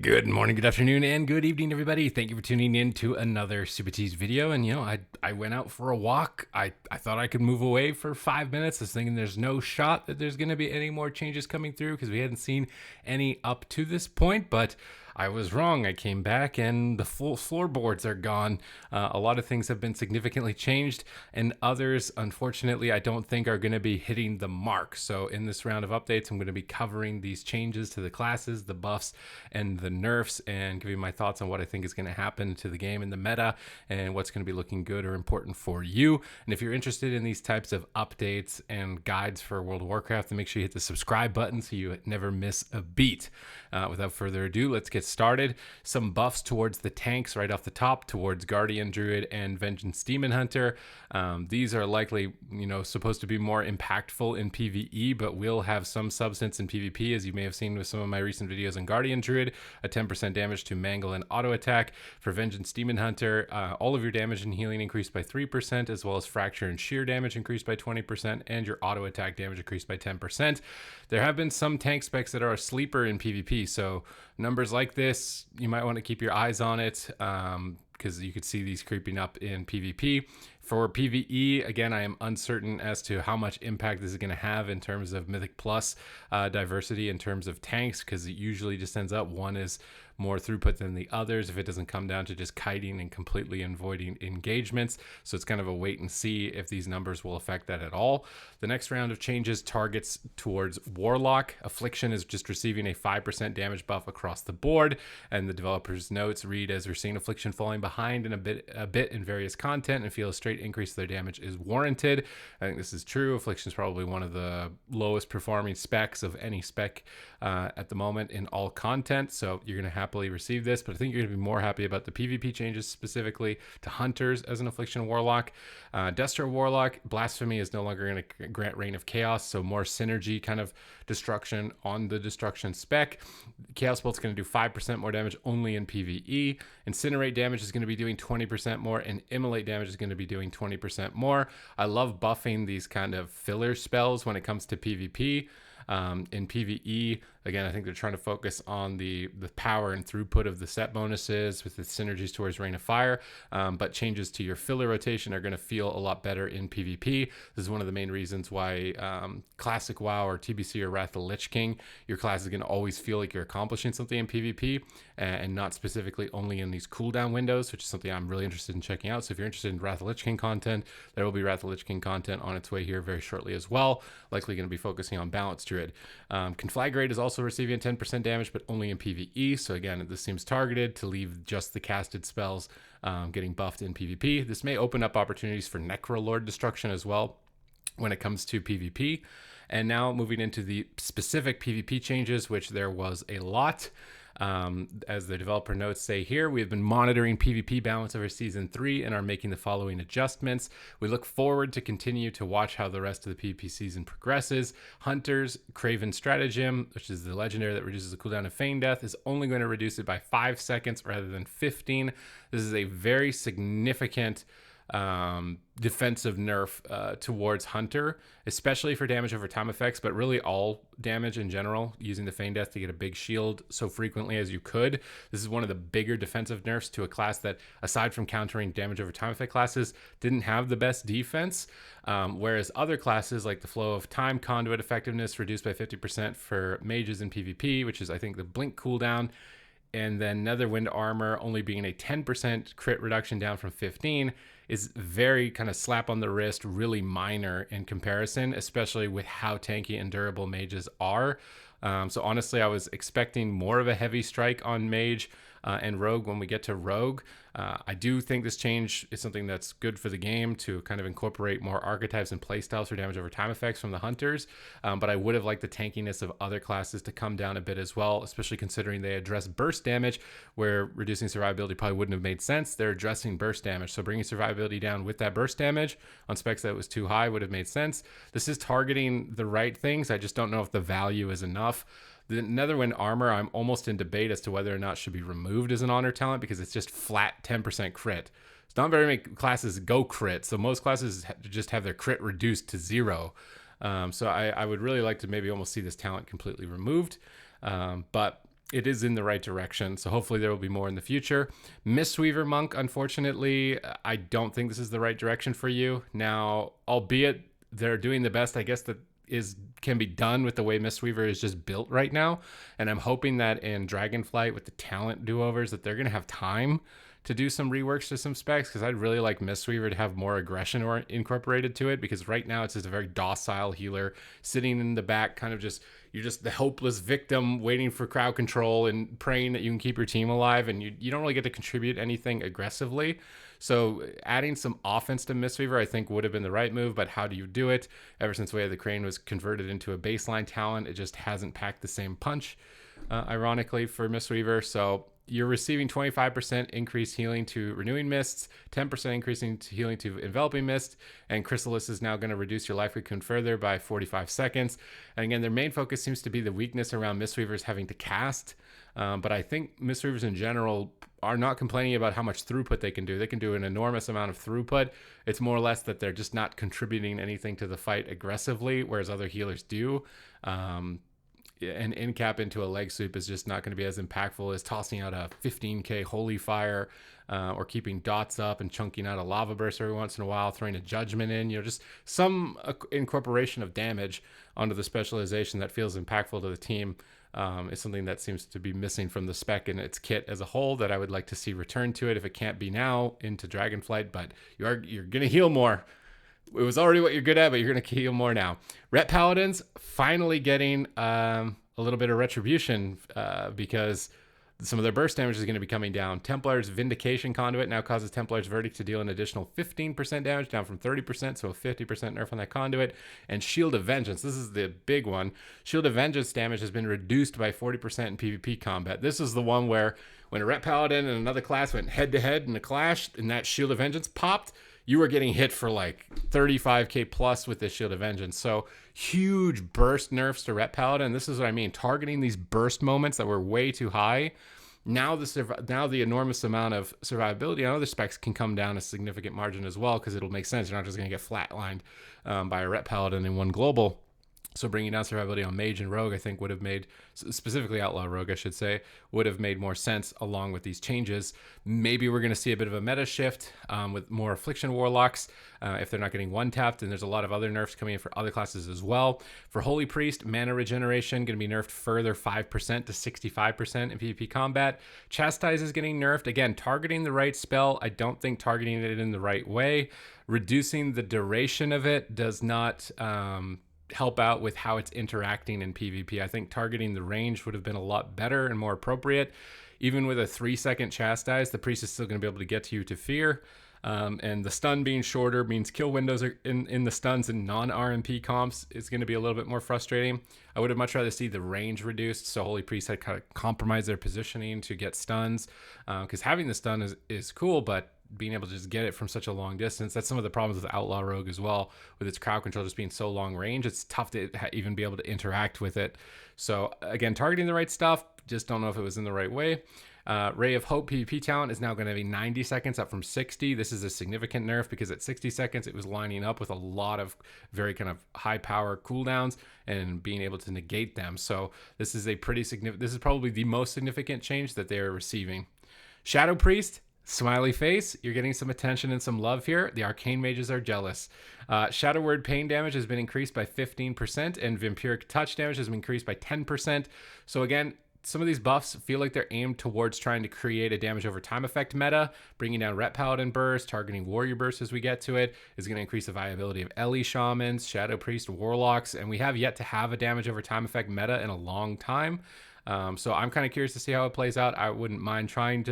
Good morning, good afternoon, and good evening, everybody. Thank you for tuning in to another Supatease video. And I went out for a walk. I thought I could move away for 5 minutes. I was thinking there's no shot that there's going to be any more changes coming through because we hadn't seen any up to this point, but I was wrong. I came back and the full floorboards are gone. A lot of things have been significantly changed, and others, unfortunately, I don't think are going to be hitting the mark. So in this round of updates, I'm going to be covering these changes to the classes, the buffs, and the nerfs, and giving my thoughts on what I think is going to happen to the game and the meta, and what's going to be looking good or important for you. And if you're interested in these types of updates and guides for World of Warcraft, then make sure you hit the subscribe button so you never miss a beat. Without further ado, let's get started. Some buffs towards the tanks right off the top, towards Guardian Druid and Vengeance Demon Hunter. These are likely, supposed to be more impactful in PvE, but will have some substance in PvP, as you may have seen with some of my recent videos on Guardian Druid. A 10% damage to Mangle and auto attack. For Vengeance Demon Hunter, all of your damage and healing increased by 3%, as well as fracture and shear damage increased by 20%, and your auto attack damage increased by 10%. There have been some tank specs that are a sleeper in PvP, so numbers like this, you might want to keep your eyes on it, because you could see these creeping up in PvP. For PvE, again, I am uncertain as to how much impact this is going to have in terms of Mythic Plus diversity in terms of tanks, because it usually just ends up one is more throughput than the others if it doesn't come down to just kiting and completely avoiding engagements. So it's kind of a wait and see if these numbers will affect that at all. The next round of changes targets towards Warlock. Affliction is just receiving a 5% damage buff across the board, and the developer's notes read, as we're seeing Affliction falling behind in a bit in various content and feel a straight increase to their damage is warranted. I think this is true. Affliction is probably one of the lowest performing specs of any spec at the moment in all content, so you're going to happily receive this, but I think you're going to be more happy about the PvP changes, specifically to Hunters as an Affliction Warlock. Destro Warlock, Blasphemy is no longer going to grant Reign of Chaos, so more synergy kind of destruction on the destruction spec. Chaos Bolt's going to do 5% more damage only in PvE. Incinerate damage is going to be doing 20% more, and Immolate damage is going to be doing 20% more. I love buffing these kind of filler spells when it comes to PvP. In PvE, again, I think they're trying to focus on the power and throughput of the set bonuses with the synergies towards Rain of Fire, but changes to your filler rotation are going to feel a lot better in PvP. This is one of the main reasons why Classic WoW or TBC or Wrath of the Lich King, your class is going to always feel like you're accomplishing something in PvP, and not specifically only in these cooldown windows, which is something I'm really interested in checking out. So if you're interested in Wrath of the Lich King content, there will be Wrath of the Lich King content on its way here very shortly as well, likely going to be focusing on Balanced Druid. Conflagrate is also receiving 10% damage, but only in PvE. So again, this seems targeted to leave just the casted spells getting buffed in PvP. This may open up opportunities for Necrolord destruction as well when it comes to PvP. And now moving into the specific PvP changes, which there was a lot. As the developer notes say here, we have been monitoring PvP balance over Season 3 and are making the following adjustments. We look forward to continue to watch how the rest of the PvP season progresses. Hunters, Craven Stratagem, which is the legendary that reduces the cooldown of Feign Death, is only going to reduce it by 5 seconds rather than 15. This is a very significant defensive nerf towards Hunter, especially for damage over time effects, but really all damage in general, using the Feign Death to get a big shield so frequently as you could. This is one of the bigger defensive nerfs to a class that, aside from countering damage over time effect classes, didn't have the best defense, whereas other classes like the Flow of Time Conduit effectiveness reduced by 50% for mages in PvP, which is I think the blink cooldown, and then Netherwind Armor only being a 10% crit reduction down from 15 is very kind of slap on the wrist, really minor in comparison, especially with how tanky and durable mages are. So honestly, I was expecting more of a heavy strike on Mage and Rogue when we get to Rogue. I do think this change is something that's good for the game to kind of incorporate more archetypes and playstyles for damage over time effects from the Hunters, but I would have liked the tankiness of other classes to come down a bit as well, especially considering they address burst damage, where reducing survivability probably wouldn't have made sense. They're addressing burst damage, so bringing survivability down with that burst damage on specs that was too high would have made sense. This is targeting the right things. I just don't know if the value is enough. The Netherwind Armor, I'm almost in debate as to whether or not should be removed as an honor talent, because it's just flat 10% crit. It's not very many classes go crit, so most classes just have their crit reduced to 0. So I would really like to maybe almost see this talent completely removed. But it is in the right direction. So hopefully there will be more in the future. Mistweaver Monk, unfortunately, I don't think this is the right direction for you. Now, albeit they're doing the best, I guess, that can be done with the way Mistweaver is just built right now. And I'm hoping that in Dragonflight with the talent do-overs that they're going to have time to do some reworks to some specs, because I'd really like Mistweaver to have more aggression or incorporated to it, because right now it's just a very docile healer sitting in the back, kind of just, you're just the hopeless victim waiting for crowd control and praying that you can keep your team alive, and you don't really get to contribute anything aggressively. So adding some offense to Mistweaver I think would have been the right move, but how do you do it? Ever since Way of the Crane was converted into a baseline talent, it just hasn't packed the same punch, ironically, for Mistweaver. So you're receiving 25% increased healing to Renewing Mists, 10% increasing to healing to Enveloping Mist, and Chrysalis is now going to reduce your life cocoon further by 45 seconds. And again, their main focus seems to be the weakness around Mistweavers having to cast, but I think Mistweavers in general are not complaining about how much throughput they can do. They can do an enormous amount of throughput. It's more or less that they're just not contributing anything to the fight aggressively, whereas other healers do. An in cap into a leg sweep is just not going to be as impactful as tossing out a 15k holy fire, or keeping dots up and chunking out a lava burst every once in a while, throwing a judgment in, just some incorporation of damage onto the specialization that feels impactful to the team. Is something that seems to be missing from the spec and its kit as a whole, that I would like to see return to it if it can't be now into Dragonflight. But you're going to heal more. It was already what you're good at, but you're going to heal more now. Ret Paladins finally getting a little bit of retribution, because some of their burst damage is going to be coming down. Templar's Vindication Conduit now causes Templar's Verdict to deal an additional 15% damage, down from 30%, so a 50% nerf on that conduit. And Shield of Vengeance, this is the big one. Shield of Vengeance damage has been reduced by 40% in PvP combat. This is the one where when a Ret Paladin and another class went head-to-head in a clash, and that Shield of Vengeance popped, you were getting hit for like 35k plus with this Shield of Vengeance. So huge burst nerfs to Ret Paladin. This is what I mean, targeting these burst moments that were way too high. Now the enormous amount of survivability on other specs can come down a significant margin as well, because it'll make sense. You're not just going to get flatlined by a Ret Paladin in one global. So bringing down survivability on Mage and Rogue, I think would have made, specifically Outlaw Rogue, I should say, would have made more sense along with these changes. Maybe we're going to see a bit of a meta shift with more Affliction Warlocks if they're not getting one-tapped, and there's a lot of other nerfs coming in for other classes as well. For Holy Priest, mana regeneration going to be nerfed further 5% to 65% in PvP combat. Chastise is getting nerfed. Again, targeting the right spell. I don't think targeting it in the right way. Reducing the duration of it does not help out with how it's interacting in PvP. I think targeting the range would have been a lot better and more appropriate. Even with a 3-second Chastise, the priest is still going to be able to get to you to fear. And the stun being shorter means kill windows are in the stuns and non-RMP comps is going to be a little bit more frustrating. I would have much rather see the range reduced, so Holy Priest had kind of compromised their positioning to get stuns, because having the stun is cool, but being able to just get it from such a long distance, that's some of the problems with Outlaw Rogue as well, with its crowd control just being so long range. It's tough to even be able to interact with it. So again, targeting the right stuff, just don't know if it was in the right way. Ray of Hope PvP talent is now going to be 90 seconds up from 60. This is a significant nerf, because at 60 seconds it was lining up with a lot of very kind of high power cooldowns and being able to negate them. So this is a pretty significant, this is probably the most significant change that they are receiving. Shadow Priest, smiley face, you're getting some attention and some love here. The Arcane Mages are jealous. Shadow Word pain damage has been increased by 15%, and Vampiric Touch damage has been increased by 10%. So again, some of these buffs feel like they're aimed towards trying to create a damage over time effect meta. Bringing down Ret Paladin burst, targeting Warrior burst as we get to it is going to increase the viability of Ellie Shamans, Shadow Priest, Warlocks, and we have yet to have a damage over time effect meta in a long time. So I'm kind of curious to see how it plays out. I wouldn't mind trying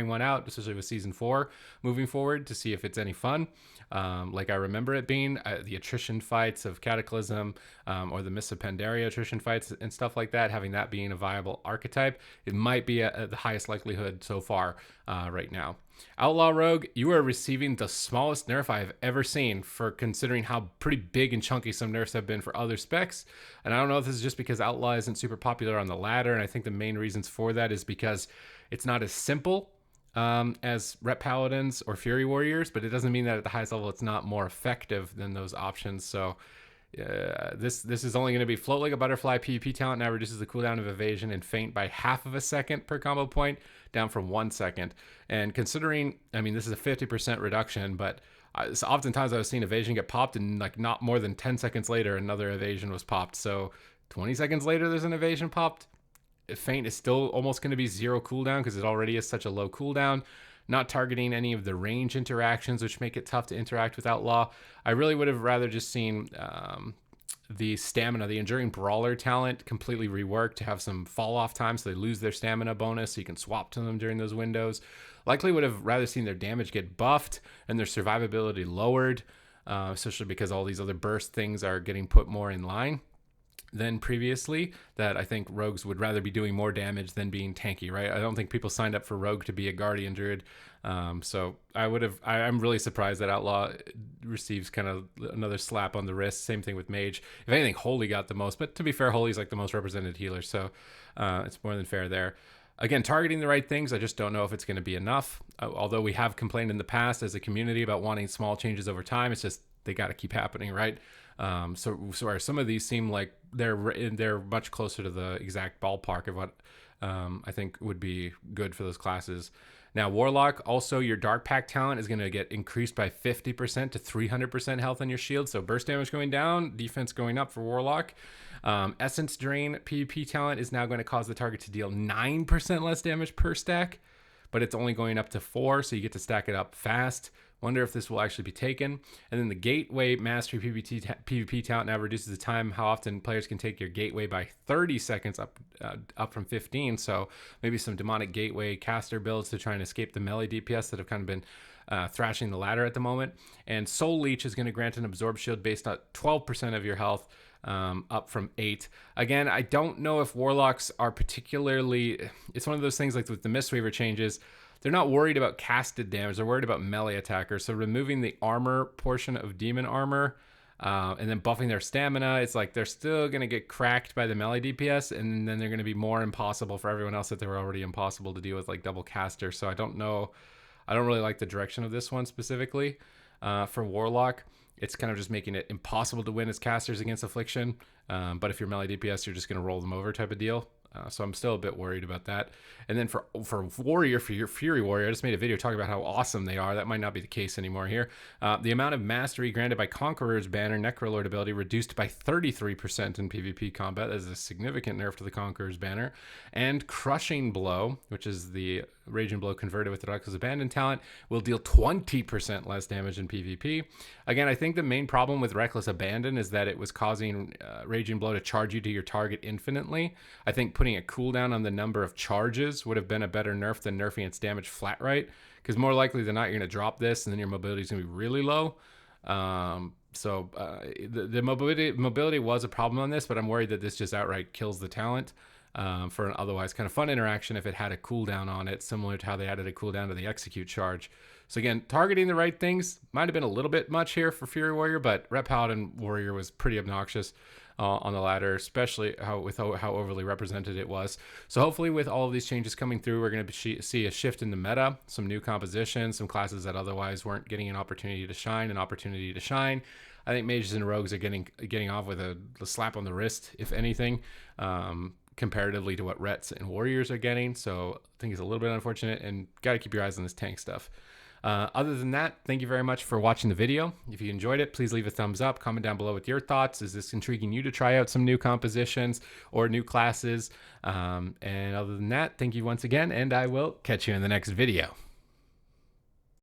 one out, especially with Season 4 moving forward, to see if it's any fun. Like I remember it being the attrition fights of Cataclysm, or the Mists of Pandaria attrition fights and stuff like that, having that being a viable archetype. It might be the highest likelihood so far right now. Outlaw Rogue, you are receiving the smallest nerf I have ever seen, for considering how pretty big and chunky some nerfs have been for other specs. And I don't know if this is just because Outlaw isn't super popular on the ladder, and I think the main reasons for that is because it's not as simple as Ret Paladins or Fury Warriors, but it doesn't mean that at the highest level it's not more effective than those options. So This is only going to be float like a butterfly. PvP talent now reduces the cooldown of evasion and feint by half of a second per combo point, down from 1 second. And considering, I mean, this is a 50% reduction, but so oftentimes I was seeing evasion get popped, and like not more than 10 seconds later, another evasion was popped. So 20 seconds later, there's an evasion popped. Feint is still almost going to be 0 cooldown because it already is such a low cooldown. Not targeting any of the range interactions, which make it tough to interact with Outlaw. I really would have rather just seen the stamina, the Enduring Brawler talent completely reworked to have some fall off time so they lose their stamina bonus so you can swap to them during those windows. Likely would have rather seen their damage get buffed and their survivability lowered, especially because all these other burst things are getting put more in line than previously. That I think rogues would rather be doing more damage than being tanky, right? I don't think people signed up for rogue to be a guardian druid. So I'm really surprised that Outlaw receives kind of another slap on the wrist. Same thing with Mage. If anything, Holy got the most, but to be fair, Holy's like the most represented healer. So it's more than fair there. Again, targeting the right things, I just don't know if it's going to be enough. Although we have complained in the past as a community about wanting small changes over time, it's just they got to keep happening, right? So some of these seem like they're much closer to the exact ballpark of what I think would be good for those classes. Now, Warlock, also your Dark Pact talent is going to get increased by 50% to 300% health on your shield. So burst damage going down, defense going up for Warlock. Essence Drain PvP talent is now going to cause the target to deal 9% less damage per stack, but it's only going up to 4, so you get to stack it up fast. Wonder if this will actually be taken. And then the Gateway Mastery PvP talent now reduces the time how often players can take your Gateway by 30 seconds up from 15. So maybe some Demonic Gateway caster builds to try and escape the melee DPS that have kind of been thrashing the ladder at the moment. And Soul Leech is going to grant an Absorb Shield based on 12% of your health, up from 8. Again, I don't know if Warlocks are particularly... It's one of those things like with the Mistweaver changes, they're not worried about casted damage. They're worried about melee attackers. So removing the armor portion of demon armor and then buffing their stamina, it's like they're still going to get cracked by the melee DPS, and then they're going to be more impossible for everyone else that they were already impossible to deal with, like double caster. So I don't know. I don't really like the direction of this one specifically for Warlock. It's kind of just making it impossible to win as casters against Affliction. But if you're melee DPS, you're just going to roll them over type of deal. So I'm still a bit worried about that. And then for Warrior, for your Fury Warrior, I just made a video talking about how awesome they are. That might not be the case anymore here. The amount of mastery granted by Conqueror's banner Necrolord ability reduced by 33% in PvP combat. That is a significant nerf to the Conqueror's banner. And Crushing Blow, which is the Raging Blow converted with the Reckless Abandon talent, will deal 20% less damage in PvP. Again, I think the main problem with Reckless Abandon is that it was causing Raging Blow to charge you to your target infinitely. I think putting a cooldown on the number of charges would have been a better nerf than nerfing its damage flat right, because more likely than not, you're going to drop this and then your mobility is going to be really low. The mobility was a problem on this, but I'm worried that this just outright kills the talent. For an otherwise kind of fun interaction if it had a cooldown on it, similar to how they added a cooldown to the execute charge. So again, targeting the right things might have been a little bit much here for Fury Warrior, but Rep Paladin Warrior was pretty obnoxious on the ladder, especially how overly represented it was. So hopefully with all of these changes coming through, we're going to see a shift in the meta, some new compositions, some classes that otherwise weren't getting an opportunity to shine. I think mages and rogues are getting off with a slap on the wrist, if anything. Comparatively to what Rets and Warriors are getting. So I think it's a little bit unfortunate, and got to keep your eyes on this tank stuff. Other than that, thank you very much for watching the video. If you enjoyed it, please leave a thumbs up, comment down below with your thoughts. Is this intriguing you to try out some new compositions or new classes? And other than that, thank you once again, and I will catch you in the next video.